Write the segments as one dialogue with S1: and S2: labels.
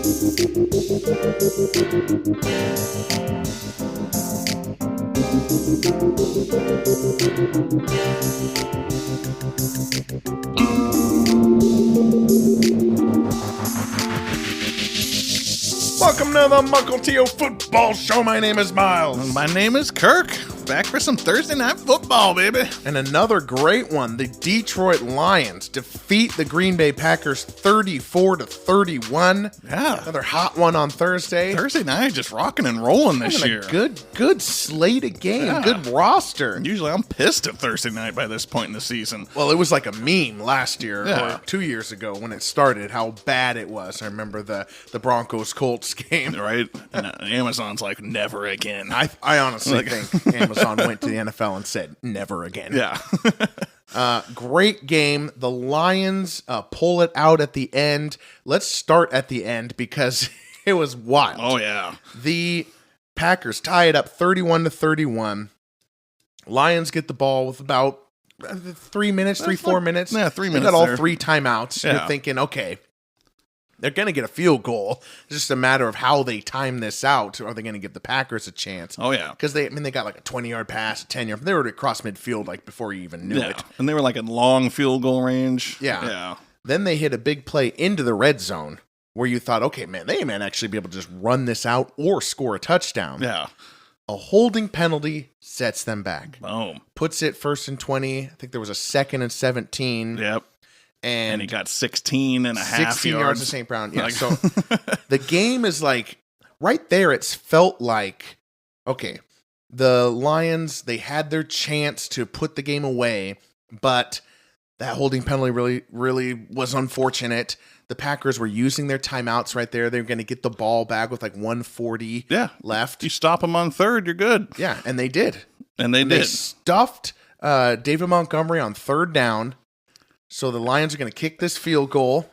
S1: Welcome to the Mukilteo Football Show. My name is Miles.
S2: My name is Kirk. Back for some Thursday night football, baby.
S1: And another great one. The Detroit Lions defeat the Green Bay Packers 34-31.
S2: Yeah.
S1: Another hot one on Thursday.
S2: Thursday night just rocking and rolling this year.
S1: Good slate of game. Yeah. Good roster.
S2: Usually I'm pissed at Thursday night by this point in the season.
S1: Well, it was like a meme last year or 2 years ago when it started, how bad it was. I remember the Broncos-Colts game.
S2: Right? And Amazon's like, never again.
S1: I honestly think Amazon went to the NFL and said, never again.
S2: Yeah.
S1: Great game. The Lions pull it out at the end. Let's start at the end because it was wild.
S2: Oh, yeah.
S1: The Packers tie it up 31-31. Lions get the ball with about 3 minutes, 4 minutes.
S2: Yeah, 3 minutes.
S1: They got all
S2: there.
S1: 3 timeouts.
S2: Yeah.
S1: You're thinking, okay, they're going to get a field goal. It's just a matter of how they time this out. Are they going to give the Packers a chance?
S2: Oh, yeah.
S1: Because they got like a 20-yard pass, a 10-yard. They were across midfield like before you even knew it.
S2: And they were like in long field goal range.
S1: Yeah. Then they hit a big play into the red zone where you thought, okay, man, they may actually be able to just run this out or score a touchdown.
S2: Yeah.
S1: A holding penalty sets them back.
S2: Boom.
S1: Puts it 1st and 20. I think there was a 2nd and 17.
S2: Yep.
S1: And
S2: he got 16 and a half
S1: 16 yards to St. Brown. Yeah.
S2: Like,
S1: So the game is like right there. It's felt like, okay, the Lions, they had their chance to put the game away, but that holding penalty really was unfortunate. The Packers were using their timeouts right there. They were going to get the ball back with like 1:40 left.
S2: You stop them on third, you're good.
S1: Yeah, and they did.
S2: They
S1: stuffed David Montgomery on 3rd down. So the Lions are going to kick this field goal.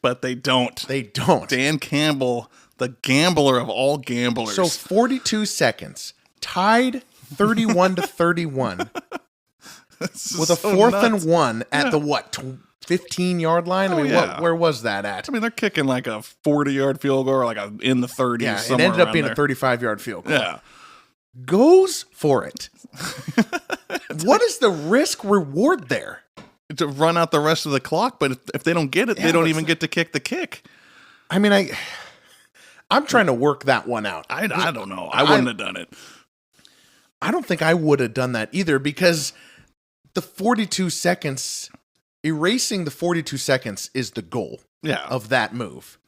S2: But they don't.
S1: They don't.
S2: Dan Campbell, the gambler of all gamblers.
S1: So 42 seconds, tied 31-31 with a 4th and 1 at the 15-yard line? I mean, where was that at?
S2: I mean, they're kicking like a 40-yard field goal or like in the 30s.
S1: Yeah, it ended up being a 35-yard field goal.
S2: Yeah.
S1: Goes for it. What is the risk reward there?
S2: To run out the rest of the clock, but if they don't get it, they don't even get to kick the kick.
S1: I mean, I'm trying to work that one out.
S2: I don't know. I wouldn't have done it.
S1: I don't think I would have done that either because the 42 seconds, erasing the 42 seconds is the goal of that move.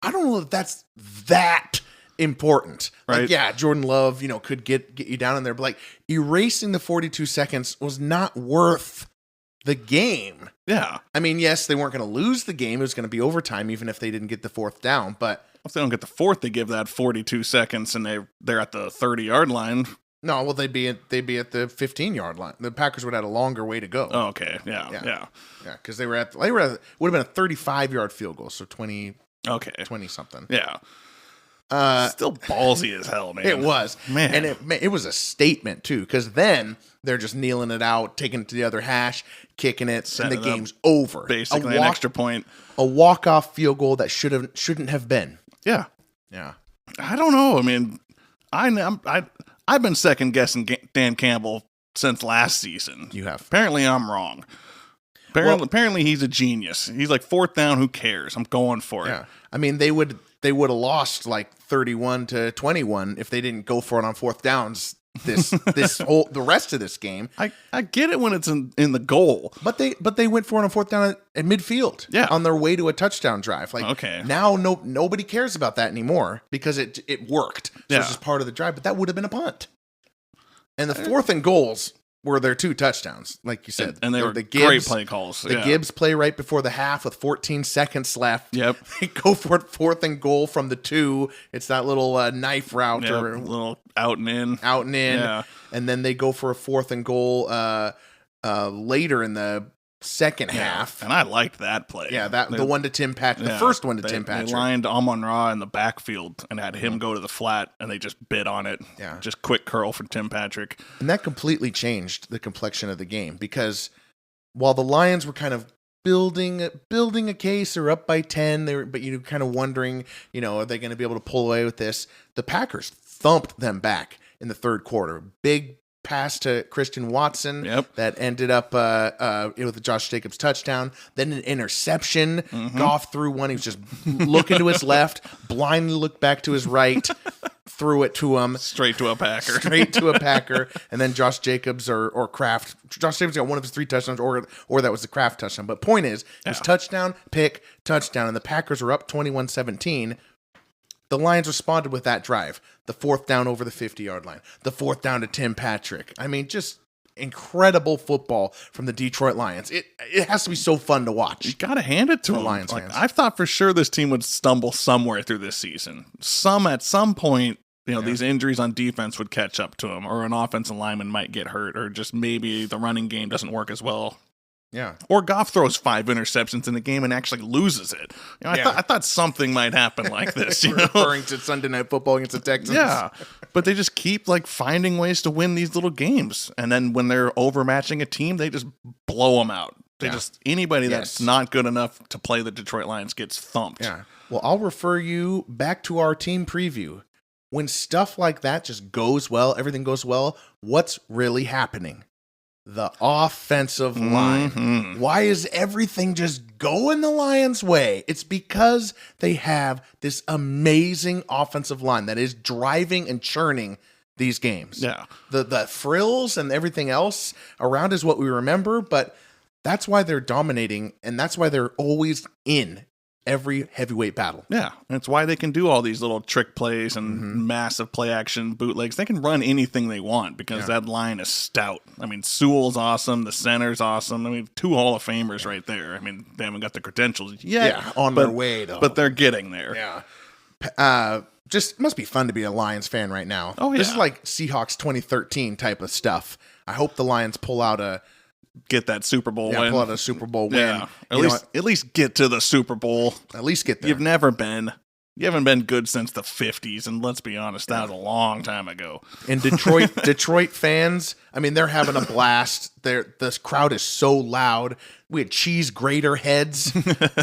S1: I don't know if that's that important.
S2: Right.
S1: Like, yeah, Jordan Love, could get you down in there, but like erasing the 42 seconds was not worth the game.
S2: Yeah.
S1: I mean, yes, they weren't going to lose the game. It was going to be overtime, even if they didn't get the 4th down. But
S2: if they don't get the 4th, they give that 42 seconds, and they're at the 30-yard line.
S1: No, well, they'd be at the 15-yard line. The Packers would have had a longer way to go.
S2: Oh, okay. Yeah.
S1: Because they would have been a 35-yard field goal, so 20 something.
S2: Yeah. Still ballsy as hell, man.
S1: It was,
S2: man,
S1: and it was a statement too, because then they're just kneeling it out, taking it to the other hash, kicking it, and the game's over.
S2: Basically, an extra point,
S1: a walk-off field goal that shouldn't have been.
S2: Yeah. I don't know. I mean, I've been second guessing Dan Campbell since last season.
S1: You have.
S2: Apparently, I'm wrong. Apparently, he's a genius. He's like 4th down. Who cares? I'm going for it.
S1: Yeah. I mean, they would have lost like 31-21 if they didn't go for it on 4th downs. The rest of this game.
S2: I get it when it's in the goal,
S1: but they went for it on 4th down at midfield.
S2: Yeah.
S1: On their way to a touchdown drive. Like,
S2: okay.
S1: Now nobody cares about that anymore because it worked. So it's just part of the drive. But that would have been a punt. And the 4th and goals were their 2 touchdowns, like you said.
S2: And they were
S1: the
S2: great play calls.
S1: The Gibbs play right before the half with 14 seconds left.
S2: Yep.
S1: They go for it 4th and goal from the 2. It's that little knife route or
S2: a little out and in.
S1: Yeah. And then they go for a 4th and goal later in the second half.
S2: And I liked that play.
S1: Yeah, the one to Tim Patrick. The first one to Tim Patrick.
S2: They lined Amon-Ra in the backfield and had him go to the flat, and they just bid on it.
S1: Yeah.
S2: Just quick curl for Tim Patrick.
S1: And that completely changed the complexion of the game because while the Lions were kind of building a case. They're up by 10. But you're kind of wondering, are they going to be able to pull away with this? The Packers thumped them back in the third quarter. Big pass to Christian Watson that ended up with a Josh Jacobs touchdown. Then an interception. Goff threw one. He was just looking to his left, blindly looked back to his right, threw it to him.
S2: Straight to a Packer. And then Josh Jacobs or Kraft. Josh Jacobs got one of his 3 touchdowns, or that was the Kraft touchdown. But point is, it was touchdown, pick, touchdown, and the Packers were up 21-17. The Lions responded with that drive. The 4th down over the 50-yard line. The 4th down to Tim Patrick. I mean, just incredible football from the Detroit Lions. It has to be so fun to watch. You got to hand it to them.
S1: Lions fans.
S2: I thought for sure this team would stumble somewhere through this season. At some point, these injuries on defense would catch up to them, or an offensive lineman might get hurt, or just maybe the running game doesn't work as well.
S1: Yeah.
S2: Or Goff throws 5 interceptions in the game and actually loses it. I thought something might happen like this.
S1: Referring to Sunday Night Football against the Texans.
S2: Yeah. But they just keep finding ways to win these little games. And then when they're overmatching a team, they just blow them out. Anybody that's not good enough to play the Detroit Lions gets thumped.
S1: Yeah. Well, I'll refer you back to our team preview. When stuff like that just goes well, everything goes well, what's really happening? The offensive line. Why is everything just going the Lions' way? It's because they have this amazing offensive line that is driving and churning these games.
S2: Yeah.
S1: The frills and everything else around is what we remember, but that's why they're dominating, and that's why they're always in every heavyweight battle.
S2: Yeah, that's why they can do all these little trick plays and massive play action bootlegs. They can run anything they want because that line is stout. I mean, Sewell's awesome. The center's awesome. I mean, 2 Hall of Famers right there. I mean, they haven't got the credentials yet.
S1: Yeah, on their way, though.
S2: But they're getting there.
S1: Yeah. Just must be fun to be a Lions fan right now.
S2: Oh, yeah.
S1: This is like Seahawks 2013 type of stuff. I hope the Lions pull out
S2: get that Super Bowl win.
S1: Pull out a Super Bowl win.
S2: Yeah. At least get to the Super Bowl.
S1: At least get there.
S2: You haven't been good since the 50s, and let's be honest, that was a long time ago.
S1: And Detroit fans, I mean, they're having a blast. This crowd is so loud. We had cheese grater heads.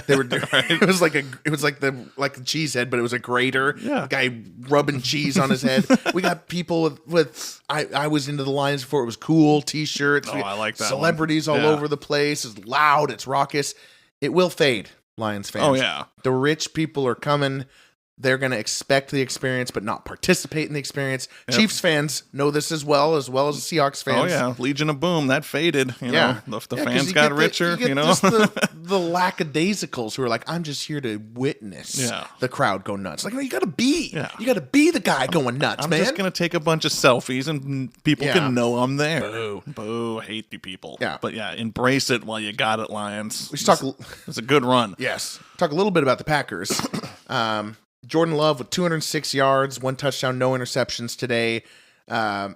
S1: They were it was like the cheese head, but it was a grater.
S2: Yeah.
S1: Guy rubbing cheese on his head. We got people with I was into the Lions before it was cool t-shirts.
S2: Oh, I like that.
S1: Celebrities all over the place. It's loud, it's raucous. It will fade, Lions fans.
S2: Oh yeah.
S1: The rich people are coming. They're going to expect the experience, but not participate in the experience. Yep. Chiefs fans know this as well as Seahawks fans.
S2: Oh, yeah. Legion of Boom, that faded. You know, the fans got richer.
S1: You know, the lackadaisicals who are like, I'm just here to witness the crowd go nuts. Like, no, you got to be. Yeah. You got to be the guy going nuts, man.
S2: I'm just going to take a bunch of selfies and people can know I'm there. Boo. Boo. Hate you people.
S1: Yeah.
S2: But yeah, embrace it while you got it, Lions.
S1: We should talk.
S2: It's a good run.
S1: Yes. Talk a little bit about the Packers. Jordan Love with 206 yards, 1 touchdown, no interceptions today. A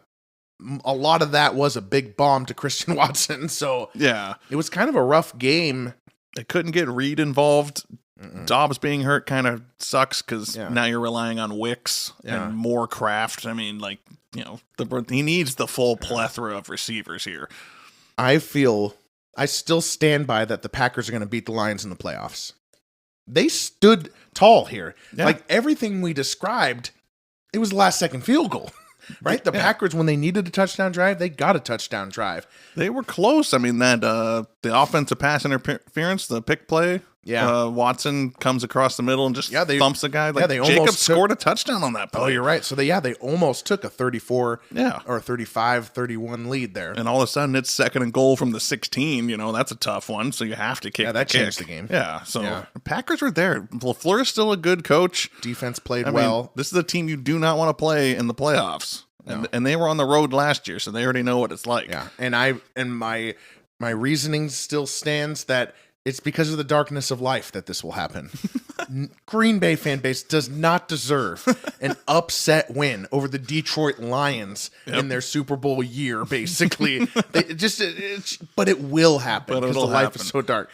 S1: lot of that was a big bomb to Christian Watson. So
S2: yeah,
S1: it was kind of a rough game.
S2: They couldn't get Reed involved. Dobbs being hurt kind of sucks because now you're relying on Wicks and more Kraft. I mean, like, you know, he needs the full plethora of receivers here.
S1: I still stand by that the Packers are going to beat the Lions in the playoffs. They stood tall here. Yeah. Like everything we described, it was the last second field goal, right? The Packers, when they needed a touchdown drive, they got a touchdown drive.
S2: They were close. I mean, that the offensive pass interference, the pick play. Yeah, Watson comes across the middle and just thumps a guy. Like, Jacobs scored a touchdown on that play.
S1: Oh, you're right. So they almost took a 34 or 35-31 lead there.
S2: And all of a sudden it's 2nd and goal from the 16. You know, that's a tough one. So you have to kick the kick.
S1: Changed the game.
S2: Yeah. So Packers were there. LaFleur's still a good coach.
S1: Defense played well.
S2: Mean, this is a team you do not want to play in the playoffs. No. And they were on the road last year, so they already know what it's like.
S1: Yeah. And my reasoning still stands that it's because of the darkness of life that this will happen. Green Bay fan base does not deserve an upset win over the Detroit Lions in their Super Bowl year, basically. But it will happen because the life is so dark.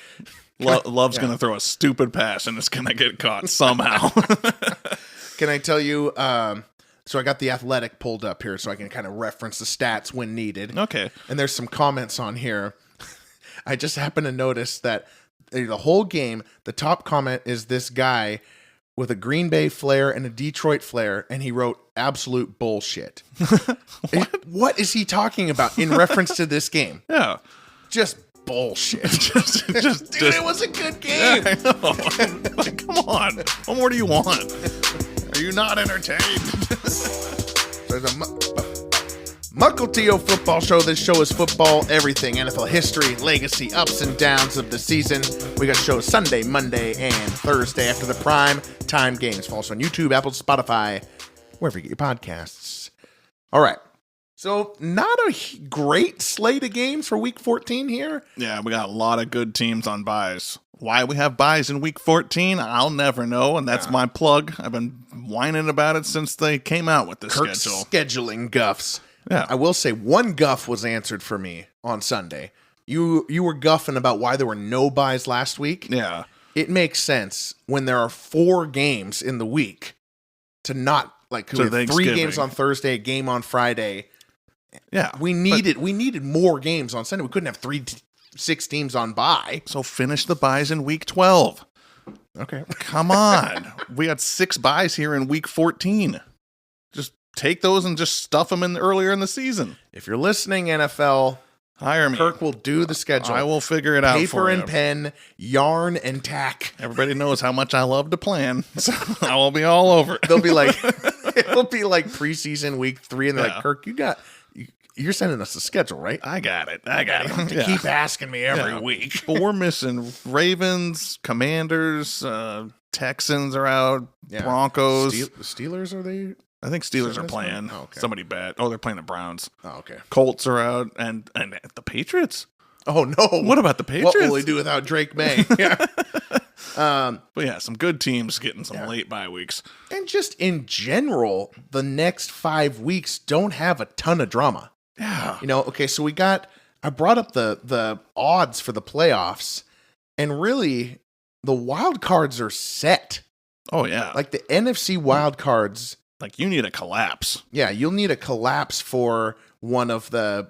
S2: Love's going to throw a stupid pass and it's going to get caught somehow.
S1: Can I tell you... So I got The Athletic pulled up here so I can kind of reference the stats when needed.
S2: Okay.
S1: And there's some comments on here. I just happened to notice that
S2: the whole game, the top comment is this guy with a Green Bay flair and a Detroit flair, and he wrote absolute bullshit. What is he talking about in reference to this game?
S3: Yeah.
S2: Just bullshit.
S3: Dude,
S2: it was a good game.
S3: Yeah, I know. Like, come on. What more do you want? Are you not entertained?
S2: There's a Mukilteo Football Show. This show is football, everything, NFL history, legacy, ups and downs of the season. We got shows Sunday, Monday, and Thursday after the prime time games. Follow us on YouTube, Apple, Spotify, wherever you get your podcasts. All right. So not a great slate of games for Week 14 here.
S3: Yeah, we got a lot of good teams on buys. Why we have buys in Week 14, I'll never know, and that's my plug. I've been whining about it since they came out with the
S2: Kirk's
S3: schedule.
S2: Scheduling guffs.
S3: Yeah.
S2: I will say one guff was answered for me on Sunday. You were guffing about why there were no buys last week.
S3: Yeah.
S2: It makes sense when there are 4 games in the week to not, like, we have 3 games on Thursday, a game on Friday.
S3: Yeah.
S2: We needed more games on Sunday. We couldn't have 6 teams on bye.
S3: So finish the buys in Week 12.
S2: Okay.
S3: Come on. We got 6 buys here in Week 14. Just take those and just stuff them in earlier in the season.
S2: If you're listening, NFL,
S3: hire me.
S2: Kirk will do the schedule.
S3: I will figure it out
S2: Paper
S3: for you.
S2: and pen, yarn and tack.
S3: Everybody knows how much I love to plan, so I will be all over it.
S2: They'll be like, it'll be like preseason Week 3, and they're like, Kirk, you're sending us a schedule, right?
S3: I got it. Yeah.
S2: Keep asking me every week.
S3: But we're missing Ravens, Commanders, Texans are out, Broncos.
S2: The Steelers, are they?
S3: I think Steelers are playing.
S2: Oh, okay.
S3: Somebody bet. Oh, they're playing the Browns.
S2: Oh, okay.
S3: Colts are out, and the Patriots.
S2: Oh no!
S3: What about the Patriots?
S2: What will they do without Drake May? Yeah.
S3: But yeah, some good teams getting some late bye weeks.
S2: And just in general, the next 5 weeks don't have a ton of drama.
S3: Yeah.
S2: Okay, so I brought up the odds for the playoffs, and really the wild cards are set.
S3: Oh yeah.
S2: Like the NFC wild cards.
S3: Like you need a collapse.
S2: Yeah, you'll need a collapse for one of the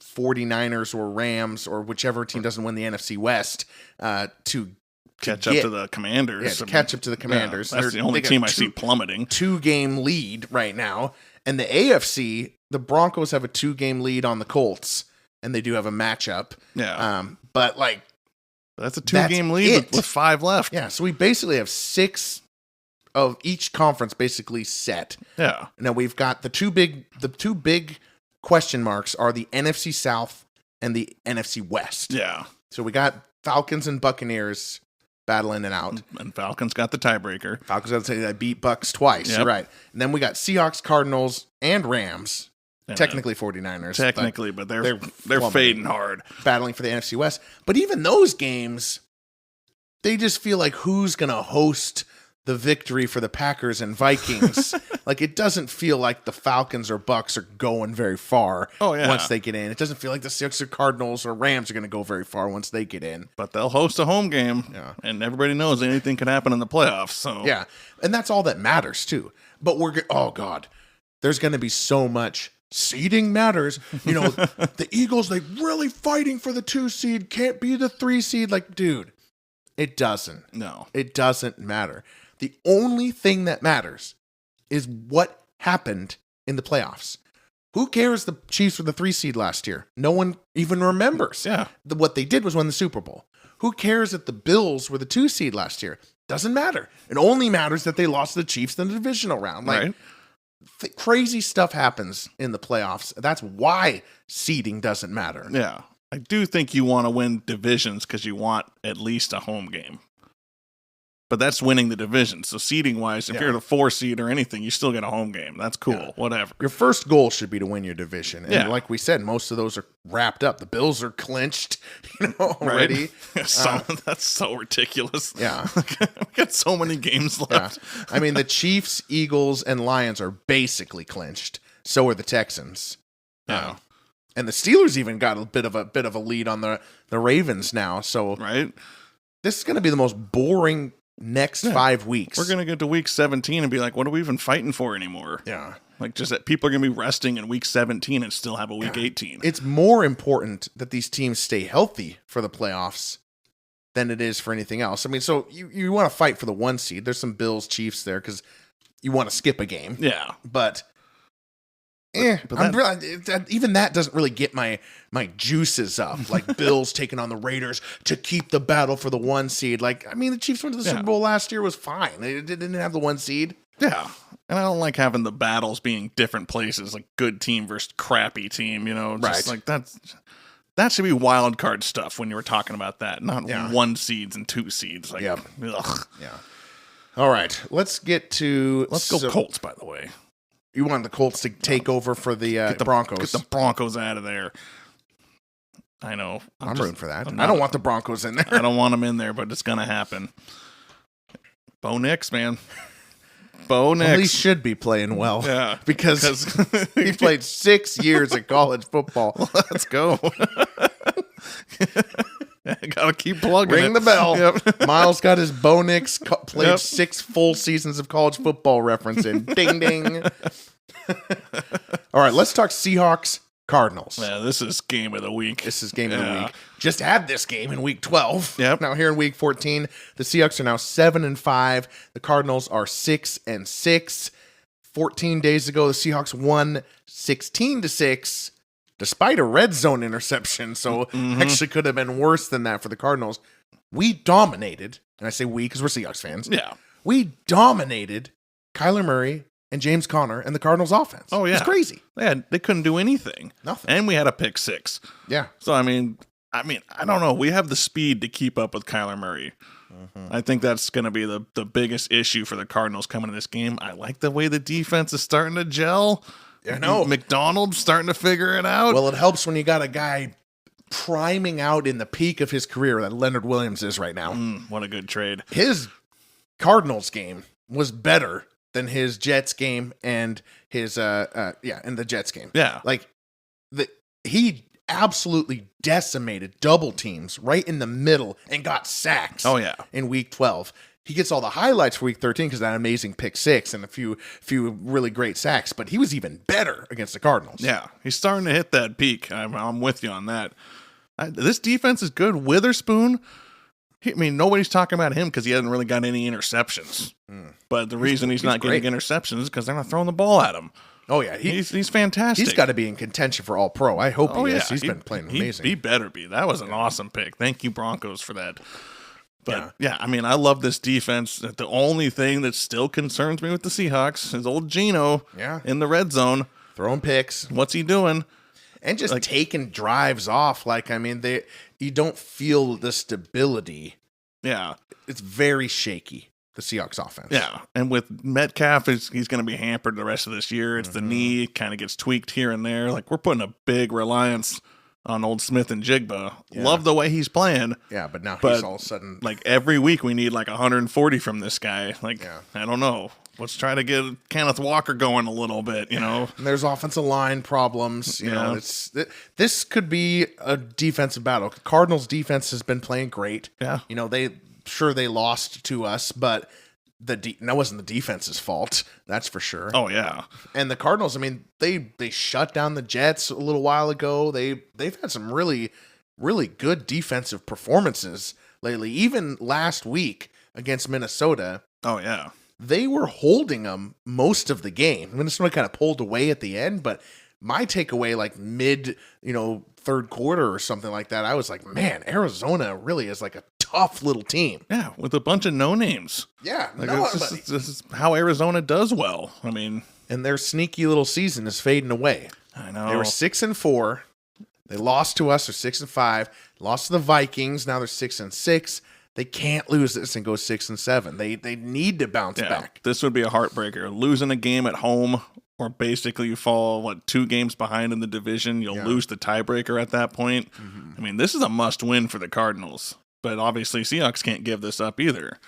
S2: 49ers or Rams or whichever team doesn't win the NFC West to
S3: catch up to the Commanders.
S2: Yeah, to catch up to the Commanders.
S3: That's the only team I see plummeting.
S2: 2-game lead right now. And the AFC, the Broncos have a 2-game lead on the Colts, and they do have a matchup.
S3: Yeah.
S2: But like
S3: that's a 2-game lead with 5 left.
S2: Yeah, so we basically have 6 of each conference basically set.
S3: Yeah.
S2: Now we've got the two big question marks are the NFC South and the NFC West.
S3: Yeah.
S2: So we got Falcons and Buccaneers battling it out.
S3: And Falcons got the tiebreaker.
S2: Falcons got to say that beat Bucks twice. Yep. Right. And then we got Seahawks, Cardinals, and Rams. And technically 49ers.
S3: Technically, but they're fading hard.
S2: Battling for the NFC West. But even those games, they just feel like who's going to host the victory for the Packers and Vikings. Like it doesn't feel like the Falcons or Bucks are going very far once they get in. It doesn't feel like the Seahawks or Cardinals or Rams are going to go very far once they get in.
S3: But they'll host a home game, and everybody knows anything can happen in the playoffs. So
S2: yeah, and that's all that matters too. But oh god, there's going to be so much seeding matters. The Eagles, they really fighting for the 2 seed, can't be the 3 seed. Like, dude, it doesn't.
S3: No,
S2: it doesn't matter. The only thing that matters is what happened in the playoffs. Who cares the Chiefs were the 3 seed last year? No one even remembers.
S3: Yeah.
S2: What they did was win the Super Bowl. Who cares that the Bills were the 2 seed last year? Doesn't matter. It only matters that they lost to the Chiefs in the divisional round. Like, crazy stuff happens in the playoffs. That's why seeding doesn't matter.
S3: Yeah. I do think you want to win divisions because you want at least a home game. But that's winning the division. So seeding-wise, if you're the 4 seed or anything, you still get a home game. That's cool. Yeah. Whatever.
S2: Your first goal should be to win your division. And like we said, most of those are wrapped up. The Bills are clinched already.
S3: Right. That's so ridiculous.
S2: Yeah.
S3: We got so many games left.
S2: Yeah. I mean, the Chiefs, Eagles, and Lions are basically clinched. So are the Texans.
S3: Yeah.
S2: And the Steelers even got a bit of a lead on the Ravens now. So this is going to be the most boring next 5 weeks.
S3: We're going to get to week 17 and be like, what are we even fighting for anymore?
S2: Yeah.
S3: Like, just that people are going to be resting in week 17 and still have a week 18.
S2: It's more important that these teams stay healthy for the playoffs than it is for anything else. I mean, so you want to fight for the 1 seed. There's some Bills Chiefs there because you want to skip a game.
S3: Yeah.
S2: But even that doesn't really get my juices up. Like Bills taking on the Raiders to keep the battle for the 1 seed. Like, I mean, the Chiefs went to the Super Bowl last year, was fine. They didn't have the 1 seed.
S3: Yeah. And I don't like having the battles being different places, like good team versus crappy team, just like that should be wild card stuff when you were talking about that, not 1 seeds and 2 seeds. Like, ugh.
S2: Yeah. All right, let's go
S3: Colts, by the way.
S2: You want the Colts to take over for the Broncos.
S3: Get the Broncos out of there. I know.
S2: I'm rooting for that. I don't want the Broncos in there.
S3: I don't want them in there, but it's going to happen. Bo Nix, man. Bo Nix.
S2: Well, he should be playing well.
S3: Yeah.
S2: Because he played 6 years of college football.
S3: Let's go. Gotta keep plugging
S2: Ring the bell. Yep. Miles got his Bo Nix played 6 full seasons of college football reference in. Ding, ding. All right, let's talk Seahawks Cardinals.
S3: Yeah, this is game of the week.
S2: This is game of the week. Just had this game in week 12.
S3: Yep.
S2: Now here in week 14, the Seahawks are now 7-5. The Cardinals are 6-6. 14 days ago, the Seahawks won 16-6. Despite a red zone interception, so actually could have been worse than that for the Cardinals. We dominated, and I say we because we're Seahawks fans.
S3: Yeah.
S2: We dominated Kyler Murray and James Conner and the Cardinals offense.
S3: Oh, yeah.
S2: It's crazy.
S3: They couldn't do anything.
S2: Nothing.
S3: And we had a pick 6.
S2: Yeah.
S3: So, I mean, I don't know. We have the speed to keep up with Kyler Murray. I think that's going to be the biggest issue for the Cardinals coming to this game. I like the way the defense is starting to gel.
S2: I know.
S3: McDonald's starting to figure it out.
S2: Well, it helps when you got a guy priming out in the peak of his career that Leonard Williams is right now.
S3: What a good trade.
S2: His Cardinals game was better than his Jets game and his and the Jets game.
S3: Yeah.
S2: Like he absolutely decimated double teams right in the middle and got sacks.
S3: Oh yeah.
S2: In week 12. He gets all the highlights for week 13 because that amazing pick 6 and a few really great sacks, but he was even better against the Cardinals.
S3: Yeah, he's starting to hit that peak. I'm with you on that. This defense is good. Witherspoon, nobody's talking about him because he hasn't really got any interceptions. But the reason he's not getting interceptions is because they're not throwing the ball at him.
S2: Oh, yeah.
S3: He's fantastic.
S2: He's got to be in contention for All-Pro. I hope he is. He's been playing amazing.
S3: He better be. That was an awesome pick. Thank you, Broncos, for that. But, I love this defense. The only thing that still concerns me with the Seahawks is old Geno in the red zone.
S2: Throwing picks.
S3: What's he doing?
S2: And just taking drives off. You don't feel the stability.
S3: Yeah.
S2: It's very shaky, the Seahawks offense.
S3: Yeah. And with Metcalf, he's going to be hampered the rest of this year. It's the knee. It kind of gets tweaked here and there. Like, we're putting a big reliance on old Smith and Jigba. Love the way he's playing.
S2: Yeah, but now he's all of a sudden...
S3: Like, every week we need 140 from this guy. I don't know. Let's try to get Kenneth Walker going a little bit, And
S2: there's offensive line problems. You know, this could be a defensive battle. Cardinals defense has been playing great.
S3: Yeah.
S2: They lost to us, but that wasn't the defense's fault. That's for sure.
S3: Oh yeah.
S2: And the Cardinals, they shut down the Jets a little while ago. They've had some really, really good defensive performances lately. Even last week against Minnesota.
S3: Oh yeah.
S2: They were holding them most of the game. Minnesota kind of pulled away at the end, but my takeaway, mid, third quarter or something like that, I was like, man, Arizona really is a tough little team.
S3: Yeah, with a bunch of no names.
S2: Yeah,
S3: this is how Arizona does well. And
S2: their sneaky little season is fading away.
S3: I know.
S2: They were 6-4. They lost to us. They're 6-5. Lost to the Vikings. Now they're 6-6. They can't lose this and go 6-7. They need to bounce back.
S3: This would be a heartbreaker. Losing a game at home, or basically you fall 2 games behind in the division. You'll lose the tiebreaker at that point. Mm-hmm. This is a must-win for the Cardinals. But obviously, Seahawks can't give this up either.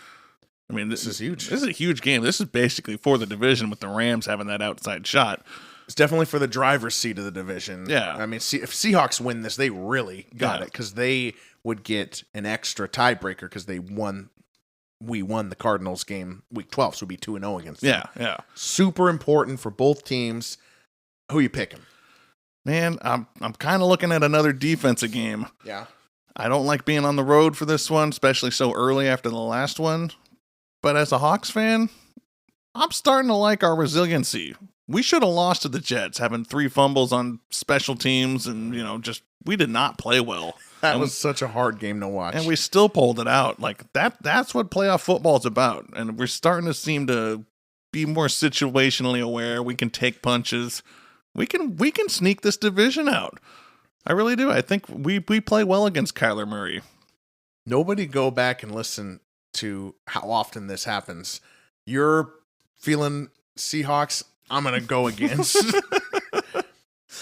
S3: This is huge. This is a huge game. This is basically for the division with the Rams having that outside shot.
S2: It's definitely for the driver's seat of the division.
S3: Yeah.
S2: If Seahawks win this, they really got it because they would get an extra tiebreaker because we won the Cardinals game week 12, so we'd be 2-0 against them.
S3: Yeah.
S2: Super important for both teams. Who you picking?
S3: Man, I'm kind of looking at another defensive game.
S2: Yeah.
S3: I don't like being on the road for this one, especially so early after the last one. But as a Hawks fan, I'm starting to like our resiliency. We should have lost to the Jets, having 3 fumbles on special teams, and we did not play well.
S2: That was such a hard game to watch.
S3: And we still pulled it out. Like that's what playoff football is about. And we're starting to seem to be more situationally aware. We can take punches. We can sneak this division out. I really do. I think we play well against Kyler Murray.
S2: Nobody go back and listen to how often this happens. You're feeling Seahawks, I'm going to go against.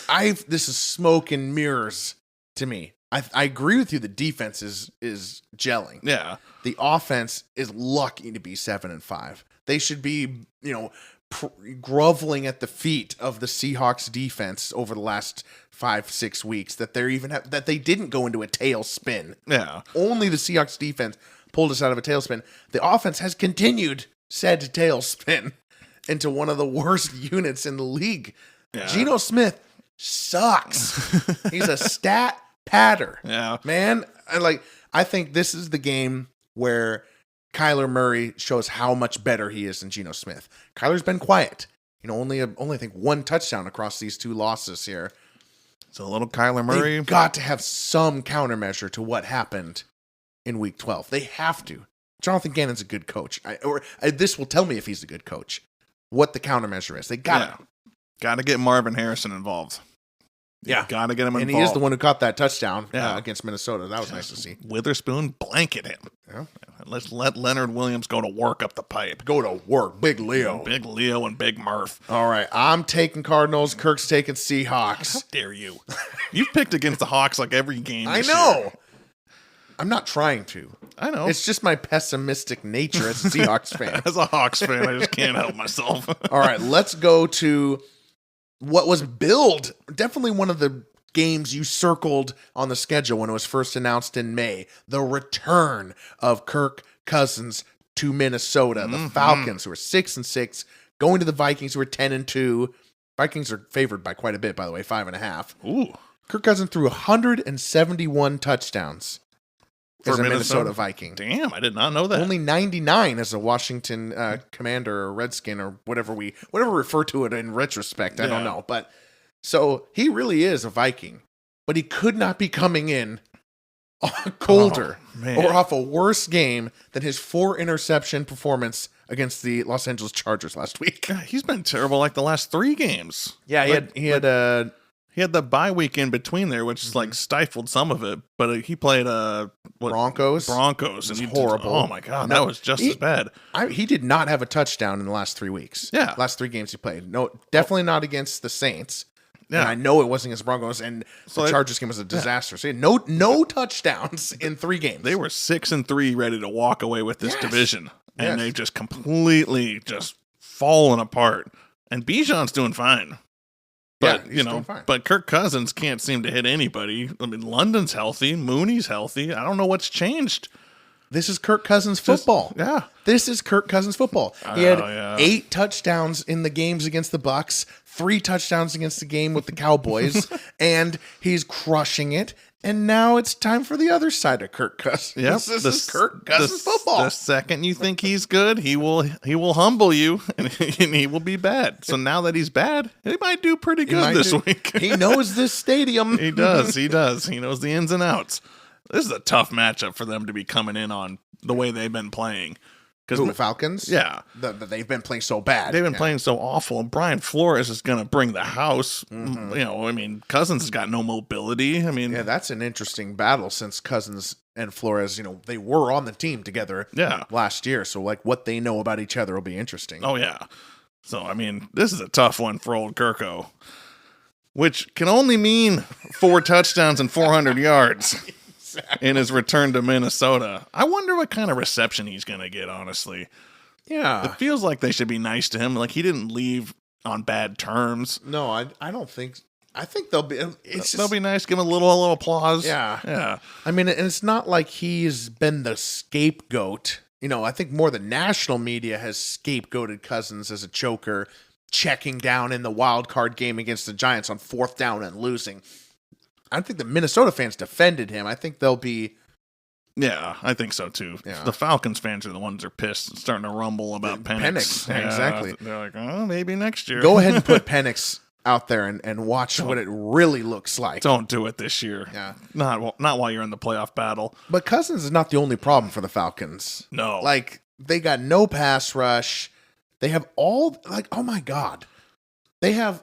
S2: This is smoke and mirrors to me. I agree with you. The defense is gelling.
S3: Yeah.
S2: The offense is lucky to be 7-5. They should be, groveling at the feet of the Seahawks defense over the last 5-6 weeks that that they didn't go into a tailspin.
S3: Yeah.
S2: Only the Seahawks defense pulled us out of a tailspin. The offense has continued said tailspin into one of the worst units in the league.
S3: Yeah.
S2: Geno Smith sucks. He's a stat patter.
S3: Yeah.
S2: Man, I think this is the game where Kyler Murray shows how much better he is than Geno Smith. Kyler's been quiet. Only I think 1 touchdown across these 2 losses here.
S3: So a little Kyler Murray.
S2: They've got to have some countermeasure to what happened in Week 12. They have to. Jonathan Gannon's a good coach. This will tell me if he's a good coach. What the countermeasure is. They got
S3: to get Marvin Harrison involved.
S2: Yeah.
S3: Got to get him involved.
S2: And he is the one who caught that touchdown against Minnesota. That was nice to see.
S3: Witherspoon blanket him.
S2: Yeah.
S3: Let's let Leonard Williams go to work up the pipe.
S2: Go to work. Big Leo.
S3: Big Leo and Big Murph.
S2: All right. I'm taking Cardinals. Kirk's taking Seahawks.
S3: How dare you? You've picked against the Hawks like every game
S2: I
S3: this
S2: know.
S3: year.
S2: I'm not trying to.
S3: I know.
S2: It's just my pessimistic nature as a Seahawks fan.
S3: As a Hawks fan, I just can't help myself.
S2: All right. Let's go to what was billed. Definitely one of the games you circled on the schedule when it was first announced in May. The return of Kirk Cousins to Minnesota. The Falcons, who are 6-6, going to the Vikings, who are 10-2. Vikings are favored by quite a bit, by the way, 5.5.
S3: Ooh.
S2: Kirk Cousins threw 171 touchdoughns as a Minnesota Viking.
S3: Damn, I did not know that.
S2: Only 99 as a Washington Commander or Redskin or whatever we refer to it in retrospect. I don't know. But so he really is a Viking, but he could not be coming in colder or off a worse game than his 4 interception performance against the Los Angeles Chargers last week.
S3: God, he's been terrible like the last 3 games.
S2: Yeah, he had
S3: the bye week in between there, which is like stifled some of it. But he played
S2: Broncos.
S3: Broncos,
S2: it was
S3: and
S2: horrible.
S3: Oh my god, that was just as bad.
S2: He did not have a touchdown in the last 3 weeks.
S3: Yeah,
S2: last 3 games he played. No, definitely not against the Saints.
S3: Yeah,
S2: and I know it wasn't against the Broncos, and so the Chargers game was a disaster. So he had no touchdowns in 3 games.
S3: They were 6-3, ready to walk away with this division, and they've just completely just fallen apart. And Bijan's doing fine. But, but Kirk Cousins can't seem to hit anybody. I mean, London's healthy. Mooney's healthy. I don't know what's changed.
S2: This is Kirk Cousins football. This is Kirk Cousins football. He had 8 touchdowns in the games against the Bucks, 3 touchdowns against the game with the Cowboys, and he's crushing it. And now it's time for the other side of Kirk Cousins.
S3: Yep.
S2: This is Kirk Cousins football.
S3: The second you think he's good, he will humble you, and he will be bad. So now that he's bad, he might do pretty good this week.
S2: He knows this stadium.
S3: He does. He does. He knows the ins and outs. This is a tough matchup for them to be coming in on the way they've been playing.
S2: Because the Falcons?
S3: Yeah.
S2: They've been playing so bad.
S3: They've been playing so awful. And Brian Flores is going to bring the house. Cousins has got no mobility. Yeah,
S2: that's an interesting battle since Cousins and Flores, they were on the team together last year. So, what they know about each other will be interesting.
S3: Oh, yeah. So, this is a tough one for old Kirko, which can only mean 4 touchdowns and 400 yards. In his return to Minnesota. I wonder what kind of reception he's going to get, honestly.
S2: Yeah.
S3: It feels like they should be nice to him. Like, he didn't leave on bad terms.
S2: No, I don't think... I think they'll be...
S3: They'll be nice, give him a little applause.
S2: Yeah.
S3: Yeah.
S2: And it's not like he's been the scapegoat. I think more the national media has scapegoated Cousins as a choker, checking down in the wild card game against the Giants on 4th down and losing. I think the Minnesota fans defended him. I think they'll be.
S3: Yeah, I think so too.
S2: Yeah.
S3: The Falcons fans are the ones that are pissed and starting to rumble about Penix.
S2: Yeah, exactly.
S3: They're like, oh, maybe next year.
S2: Go ahead and put Penix out there and watch what it really looks like.
S3: Don't do it this year.
S2: Yeah.
S3: Not while you're in the playoff battle.
S2: But Cousins is not the only problem for the Falcons.
S3: No.
S2: Like, they got no pass rush. They have oh my God. They have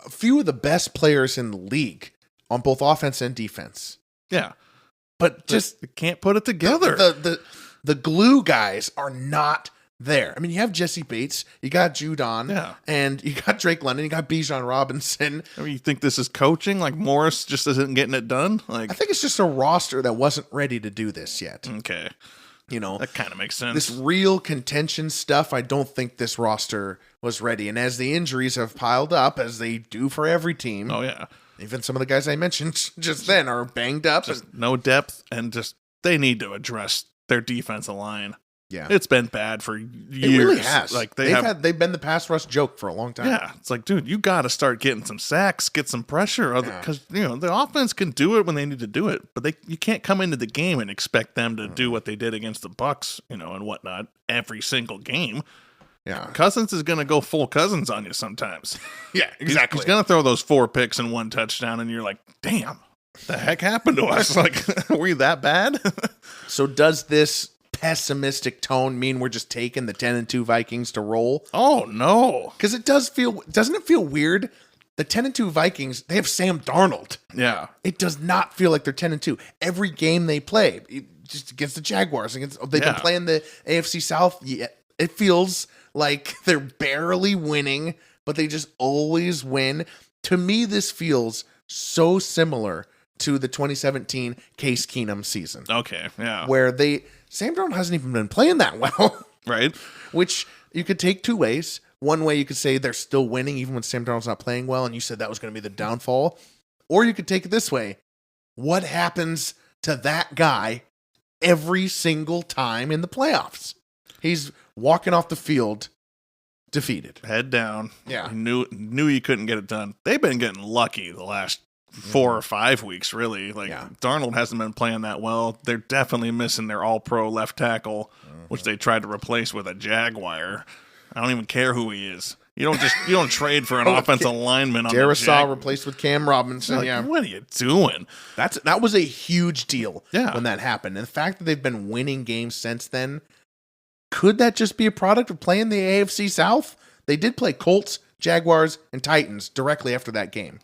S2: a few of the best players in the league on both offense and defense.
S3: Yeah.
S2: But just
S3: they can't put it together.
S2: The glue guys are not there. I mean, you have Jesse Bates, you got Judon, and you got Drake London, you got Bijan Robinson.
S3: I mean, you think this is coaching? Like Morris just isn't getting it done? Like,
S2: I think it's just a roster that wasn't ready to do this yet.
S3: Okay.
S2: You know,
S3: that kind of makes sense.
S2: This real contention stuff, I don't think this roster was ready. And as the injuries have piled up, as they do for every team.
S3: Oh, yeah.
S2: Even some of the guys I mentioned just then are banged up.
S3: Just no depth, and just they need to address their defensive line.
S2: Yeah.
S3: It's been bad for years.
S2: It really has.
S3: Like
S2: they've been the pass rush joke for a long time.
S3: Yeah. It's like, dude, you got to start getting some sacks, get some pressure, because the offense can do it when they need to do it, but you can't come into the game and expect them to do what they did against the Bucks, and whatnot every single game.
S2: Yeah.
S3: Cousins is going to go full Cousins on you sometimes.
S2: Yeah, exactly.
S3: He's going to throw those 4 picks and 1 touchdown, and you're like, damn, the heck happened to us? Like, were we that bad?
S2: So does this pessimistic tone mean we're just taking the 10-2 Vikings to roll?
S3: Oh, no.
S2: Because doesn't it feel weird? The 10-2 Vikings, they have Sam Darnold.
S3: Yeah.
S2: It does not feel like they're 10-2. Every game they play, just against the Jaguars, they've been playing the AFC South, it feels like they're barely winning, but they just always win. To me, this feels so similar to the 2017 Case Keenum season.
S3: Okay, yeah.
S2: Where Sam Darnold hasn't even been playing that well.
S3: Right.
S2: Which you could take two ways. One way you could say they're still winning even when Sam Darnold's not playing well, and you said that was going to be the downfall. Or you could take it this way. What happens to that guy every single time in the playoffs? He's walking off the field defeated.
S3: Head down.
S2: Yeah.
S3: Knew you couldn't get it done. They've been getting lucky the last 4 or 5 weeks, really. Like, Darnold hasn't been playing that well. They're definitely missing their all-pro left tackle, which they tried to replace with a Jaguar. I don't even care who he is. You don't trade for an offensive lineman on
S2: Darisaw replaced with Cam Robinson.
S3: Like, what are you doing?
S2: That was a huge deal when that happened. And the fact that they've been winning games since then, could that just be a product of playing the AFC South? They did play Colts, Jaguars, and Titans directly after that game.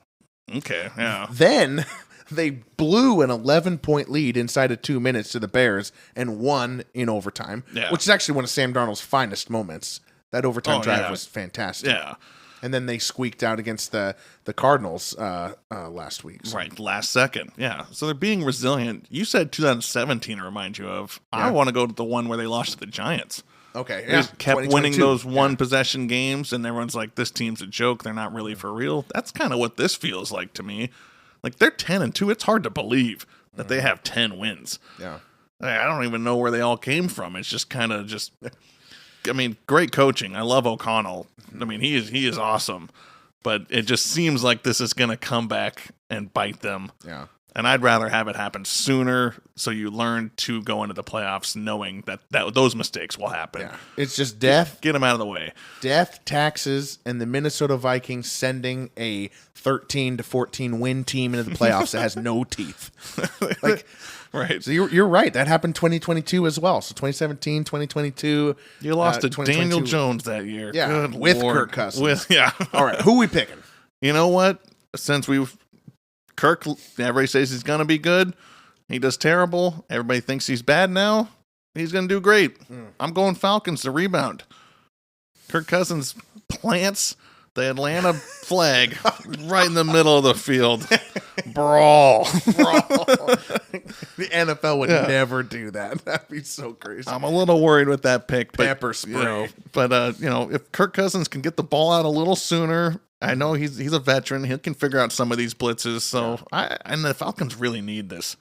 S3: Okay, yeah.
S2: Then they blew an 11-point lead inside of 2 minutes to the Bears and won in overtime, which is actually one of Sam Darnold's finest moments. That overtime drive was fantastic.
S3: Yeah.
S2: And then they squeaked out against the Cardinals last week.
S3: So. Right, last second. Yeah. So they're being resilient. You said 2017 to remind you of.
S2: Yeah.
S3: I want to go to the one where they lost to the Giants.
S2: Okay.
S3: They kept winning those one-possession games, and everyone's like, this team's a joke. They're not really for real. That's kind of what this feels like to me. Like, they're 10-2. It's hard to believe that they have 10 wins.
S2: Yeah.
S3: I don't even know where they all came from. It's just kind of just... I mean, great coaching. I love O'Connell. I mean, he is awesome. But it just seems like this is going to come back and bite them.
S2: Yeah.
S3: And I'd rather have it happen sooner so you learn to go into the playoffs knowing that those mistakes will happen.
S2: Yeah. It's just death.
S3: Get them out of the way.
S2: Death, taxes, and the Minnesota Vikings sending a 13-14 win team into the playoffs that has no teeth. Like...
S3: Right.
S2: So you're right. That happened 2022 as well. So 2017, 2022.
S3: You lost to Daniel Jones that year.
S2: Yeah.
S3: Good
S2: with
S3: Lord.
S2: Kirk Cousins.
S3: All
S2: right. Who we picking?
S3: You know what? Since Kirk, everybody says he's going to be good. He does terrible. Everybody thinks he's bad now. He's going to do great. I'm going Falcons to rebound. Kirk Cousins plants the Atlanta flag right in the middle of the field. Brawl.
S2: The NFL would never do that. That'd be so crazy.
S3: I'm a little worried with that pick.
S2: Pepper spray.
S3: If Kirk Cousins can get the ball out a little sooner, I know he's a veteran. He can figure out some of these blitzes. So and the Falcons really need this.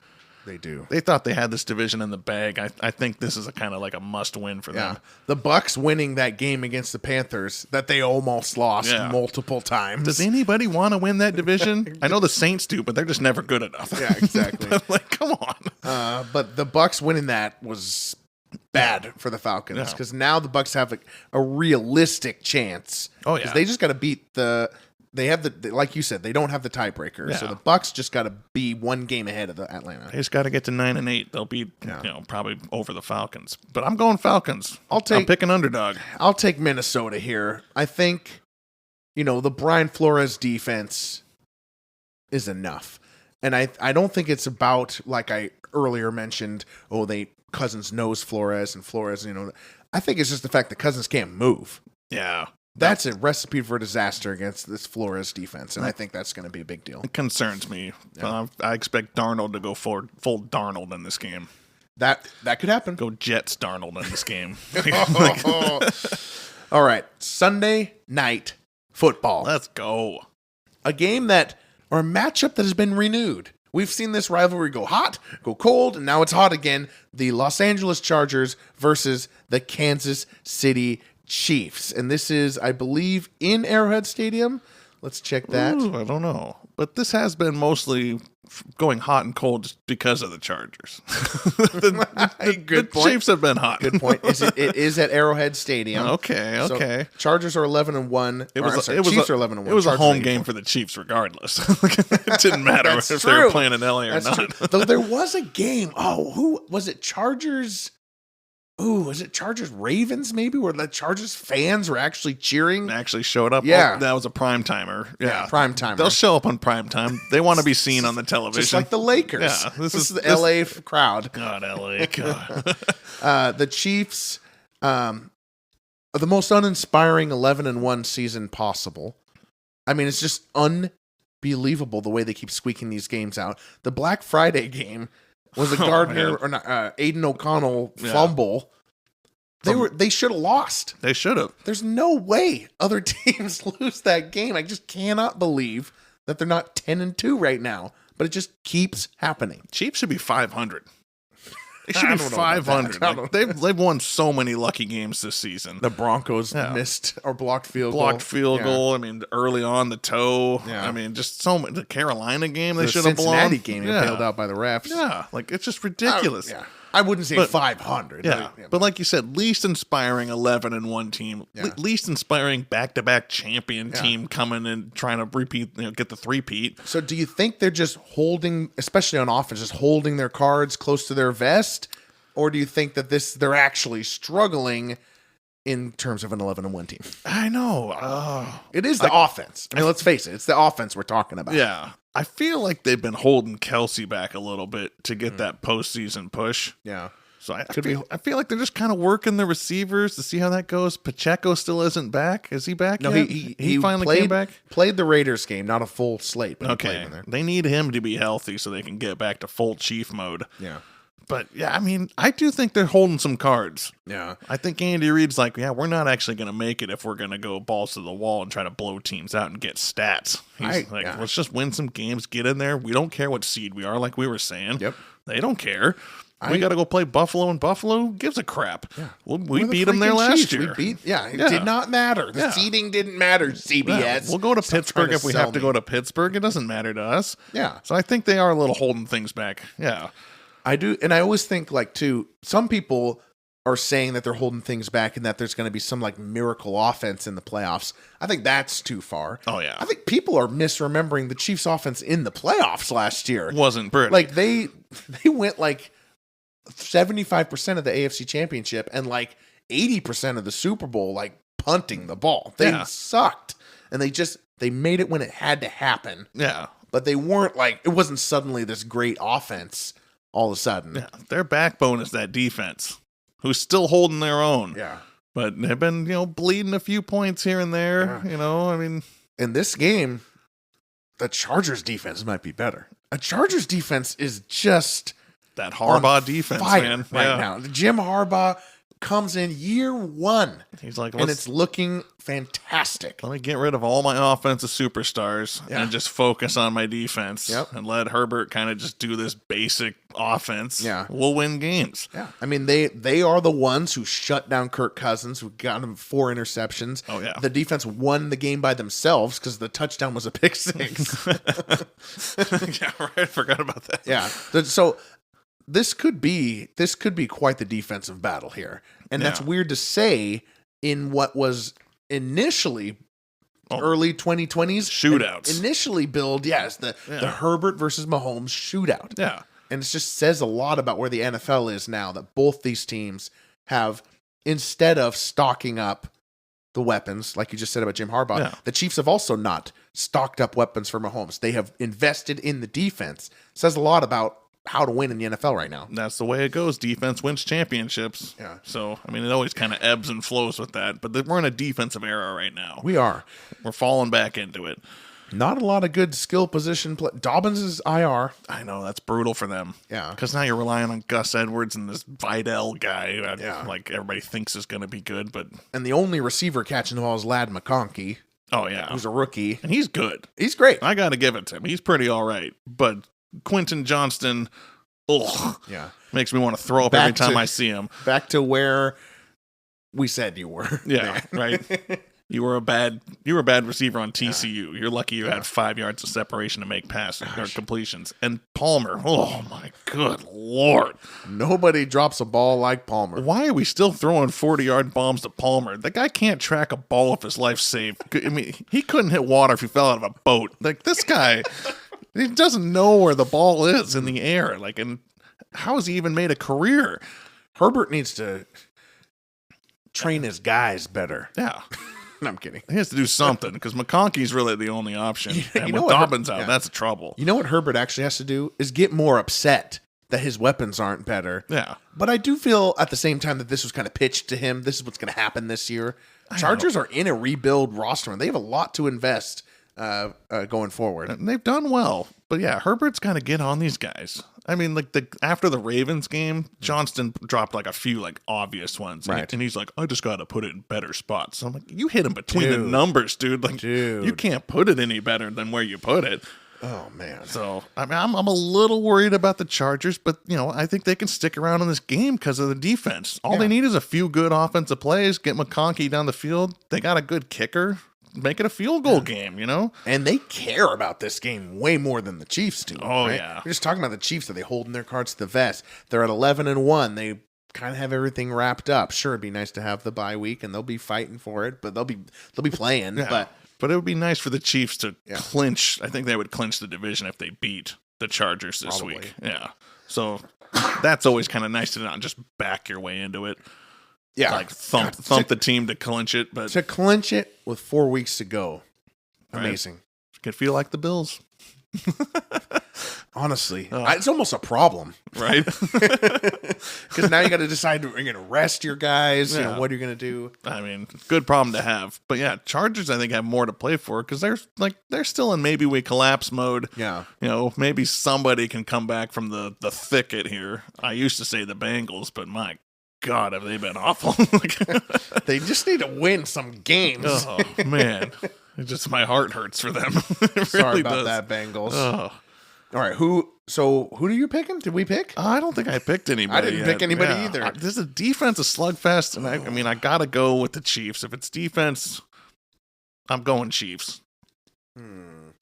S2: They do.
S3: They thought they had this division in the bag. I think this is a kind of like a must win for them.
S2: The Bucs winning that game against the Panthers that they almost lost multiple times.
S3: Does anybody want to win that division? I know the Saints do, but they're just never good enough.
S2: Yeah, exactly.
S3: Like, come on.
S2: But the Bucs winning that was bad for the Falcons because now the Bucs have a realistic chance.
S3: Oh yeah,
S2: they just got to beat the. They have like you said, they don't have the tiebreaker, so the Bucs just got to be one game ahead of the Atlanta.
S3: They just got to get to 9-8. They'll be, probably over the Falcons. But I'm going Falcons. I'll pick an underdog.
S2: I'll take Minnesota here. I think, the Brian Flores defense is enough, and I don't think it's about like I earlier mentioned. Cousins knows Flores and Flores. I think it's just the fact that Cousins can't move.
S3: Yeah.
S2: That's a recipe for disaster against this Flores defense, and I think that's going to be a big deal.
S3: It concerns me. Yeah. I expect Darnold to go full Darnold in this game.
S2: That could happen.
S3: Go Jets Darnold in this game.
S2: All right, Sunday night football.
S3: Let's go.
S2: A game or a matchup that has been renewed. We've seen this rivalry go hot, go cold, and now it's hot again. The Los Angeles Chargers versus the Kansas City Chiefs. And this is, I believe, in Arrowhead Stadium. Let's check that.
S3: Ooh, I don't know. But this has been mostly going hot and cold just because of the Chargers. the Chiefs have been hot.
S2: Good point. It is at Arrowhead Stadium.
S3: Okay.
S2: So Chargers are 11-1. Chiefs are 11-1.
S3: It was a home game for the Chiefs regardless. It didn't matter if they were playing in LA or not.
S2: Though there was a game. Oh, who was it? Chargers. Ooh, was it Chargers-Ravens maybe? Where the Chargers fans were actually cheering?
S3: Actually showed up?
S2: Yeah.
S3: Oh, that was a prime timer. Yeah,
S2: prime timer.
S3: They'll show up on prime time. They want to be seen on the television.
S2: Just like the Lakers.
S3: Yeah,
S2: this is the LA crowd.
S3: God, LA. God.
S2: The Chiefs are the most uninspiring 11-1 season possible. I mean, it's just unbelievable the way they keep squeaking these games out. The Black Friday game was a Gardner or not, Aiden O'Connell fumble. They should have lost.
S3: They should have.
S2: There's no way other teams lose that game. I just cannot believe that they're not 10-2 right now. But it just keeps happening.
S3: Chiefs should be 500. They should be 500. Like, they've won so many lucky games this season.
S2: The Broncos missed or blocked field
S3: goal. I mean, early on the toe. Yeah. I mean, just so much. The Carolina game they should have blown.
S2: The Cincinnati game bailed out by the refs.
S3: Yeah, like it's just ridiculous.
S2: I wouldn't say 500.
S3: Yeah, but like you said, least inspiring 11-1 team, least inspiring back-to-back champion team coming and trying to repeat, get the three-peat.
S2: So do you think they're just holding, especially on offense, just holding their cards close to their vest? Or do you think that they're actually struggling in terms of an 11-1 team?
S3: I know.
S2: It is the offense. I mean, let's face it. It's the offense we're talking about.
S3: Yeah. I feel like they've been holding Kelsey back a little bit to get that postseason push.
S2: Yeah.
S3: So I feel like they're just kind of working the receivers to see how that goes. Pacheco still isn't back. Is he back yet? He finally came back?
S2: Played the Raiders game, not a full slate. But
S3: okay.
S2: He played in there.
S3: They need him to be healthy so they can get back to full Chief mode.
S2: Yeah.
S3: But, I mean, I do think they're holding some cards.
S2: Yeah.
S3: I think Andy Reid's like, we're not actually going to make it if we're going to go balls to the wall and try to blow teams out and get stats. He's let's just win some games, get in there. We don't care what seed we are, like we were saying.
S2: Yep.
S3: They don't care. We got to go play Buffalo, and Buffalo gives a crap.
S2: Yeah.
S3: We beat them there last year.
S2: It did not matter. The seeding didn't matter, CBS.
S3: Yeah. We'll go to Pittsburgh if we have to go to Pittsburgh. It doesn't matter to us.
S2: Yeah.
S3: So I think they are a little holding things back. Yeah.
S2: I do, and I always think, some people are saying that they're holding things back and that there's going to be some, miracle offense in the playoffs. I think that's too far.
S3: Oh, yeah.
S2: I think people are misremembering the Chiefs' offense in the playoffs last year.
S3: It wasn't pretty.
S2: They went, 75% of the AFC Championship and, 80% of the Super Bowl, punting the ball. They sucked, and they made it when it had to happen.
S3: Yeah.
S2: But they weren't, it wasn't suddenly this great offense all of a sudden.
S3: Yeah, their backbone is that defense, who's still holding their own.
S2: Yeah.
S3: But they've been, bleeding a few points here and there. Yeah. I mean.
S2: In this game, the Chargers defense might be better. A Chargers defense is just
S3: that Harbaugh defense, man.
S2: Right now. Jim Harbaugh comes in year one.
S3: He's like,
S2: and it's looking fantastic.
S3: Let me get rid of all my offensive superstars and just focus on my defense and let Herbert kind of just do this basic offense.
S2: Yeah.
S3: We'll win games.
S2: Yeah. I mean, they are the ones who shut down Kirk Cousins, who got him 4 interceptions.
S3: Oh, yeah.
S2: The defense won the game by themselves because the touchdown was a pick 6.
S3: Yeah, right. I forgot about that.
S2: Yeah. So this could be quite the defensive battle here. And that's weird to say in what was initially early 2020s
S3: shootouts.
S2: Initially billed, the Herbert versus Mahomes shootout.
S3: Yeah.
S2: And it just says a lot about where the NFL is now, that both these teams have, instead of stocking up the weapons, like you just said about Jim Harbaugh, the Chiefs have also not stocked up weapons for Mahomes. They have invested in the defense. It says a lot about how to win in the NFL right now.
S3: That's the way it goes. Defense wins championships.
S2: Yeah.
S3: So, I mean, it always kind of ebbs and flows with that. But we're in a defensive era right now.
S2: We are.
S3: We're falling back into it.
S2: Not a lot of good skill position play. Dobbins is IR.
S3: I know. That's brutal for them.
S2: Yeah.
S3: Because now you're relying on Gus Edwards and this Vidal guy who like everybody thinks is going to be good.
S2: And the only receiver catching the ball is Lad McConkey.
S3: Oh, yeah.
S2: Who's a rookie.
S3: And he's good.
S2: He's great.
S3: I got to give it to him. He's pretty all right. But Quentin Johnston, makes me want to throw up every time I see him.
S2: Back to where we said you were.
S3: Yeah, right. You were a bad receiver on TCU. You're lucky you had 5 yards of separation to make passes or completions. And Palmer, oh my good Lord.
S2: Nobody drops a ball like Palmer.
S3: Why are we still throwing 40-yard bombs to Palmer? The guy can't track a ball if his life's safe. I mean, he couldn't hit water if he fell out of a boat. Like, this guy, he doesn't know where the ball is in the air. Like, and how has he even made a career?
S2: Herbert needs to train his guys better.
S3: Yeah.
S2: No, I'm kidding.
S3: He has to do something because McConkey's really the only option. And with Dobbins out, that's trouble.
S2: You know what Herbert actually has to do is get more upset that his weapons aren't better.
S3: Yeah.
S2: But I do feel at the same time that this was kind of pitched to him. This is what's going to happen this year. Chargers are in a rebuild roster, and they have a lot to invest going forward.
S3: And they've done well. But yeah, Herbert's got to get on these guys. I mean, like after the Ravens game, Johnston dropped like a few like obvious ones,
S2: right?
S3: And he's like, "I just got to put it in better spots." So I'm like, "You hit him between the numbers, dude. Like, you can't put it any better than where you put it."
S2: Oh man.
S3: So I mean, I'm a little worried about the Chargers, but I think they can stick around in this game because of the defense. All they need is a few good offensive plays. Get McConkey down the field. They got a good kicker. Make it a field goal game,
S2: And they care about this game way more than the Chiefs do.
S3: Oh,
S2: right?
S3: yeah.
S2: We're just talking about the Chiefs. Are they holding their cards to the vest? They're at 11-1. They kind of have everything wrapped up. Sure, it'd be nice to have the bye week, and they'll be fighting for it, but they'll be playing.
S3: Yeah. But it would be nice for the Chiefs to clinch. I think they would clinch the division if they beat the Chargers this week. Yeah. So that's always kind of nice to not just back your way into it.
S2: Yeah,
S3: like thump the team to clinch it, but
S2: to clinch it with 4 weeks to go, amazing.
S3: Right. Could feel like the Bills.
S2: Honestly, it's almost a problem,
S3: right?
S2: Because now you got to decide: are you going to rest your guys?
S3: Yeah.
S2: What are you going to do?
S3: I mean, good problem to have. But yeah, Chargers I think have more to play for because they're still in maybe we collapse mode.
S2: Yeah,
S3: maybe somebody can come back from the thicket here. I used to say the Bengals, but my God, have they been awful?
S2: They just need to win some games.
S3: Oh man, my heart hurts for them.
S2: Sorry about that, Bengals.
S3: Oh.
S2: All right, who do you picking? Did we pick?
S3: I don't think I picked anybody.
S2: I didn't pick anybody either.
S3: This is a defensive slugfest, and I mean, I gotta go with the Chiefs. If it's defense, I'm going Chiefs.
S2: I'm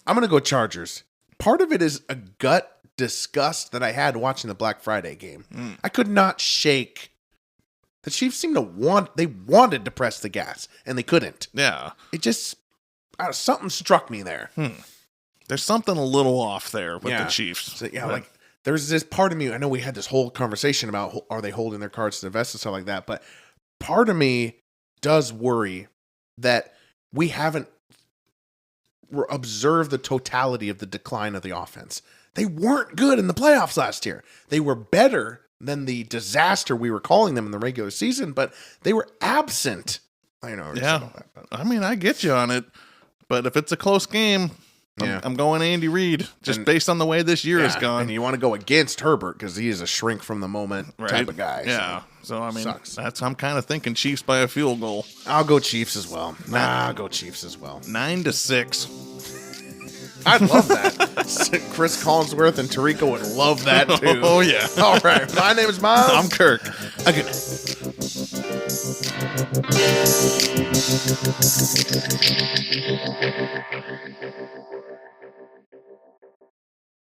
S2: gonna go Chargers. Part of it is a gut disgust that I had watching the Black Friday game. I could not shake. The Chiefs seemed to wanted to press the gas, and they couldn't.
S3: Yeah.
S2: It just, something struck me there.
S3: There's something a little off there with the Chiefs.
S2: So, like, there's this part of me, I know we had this whole conversation about, are they holding their cards to the vest and stuff like that, but part of me does worry that we haven't observed the totality of the decline of the offense. They weren't good in the playoffs last year. They were better than the disaster we were calling them in the regular season, but they were absent. I know.
S3: Yeah. I mean, I get you on it, but if it's a close game, I'm going Andy Reid, just based on the way this year has gone.
S2: And you want to go against Herbert because he is a shrink from the moment type of guy.
S3: Yeah. So I mean,
S2: Sucks.
S3: I'm kind of thinking Chiefs by a field goal.
S2: I'll go Chiefs as well. I'll go Chiefs as well.
S3: 9-6.
S2: I'd love that. Chris Collinsworth and Tariqa would love that too.
S3: Oh yeah.
S2: All right. My name is Miles.
S3: I'm Kirk.
S2: Okay.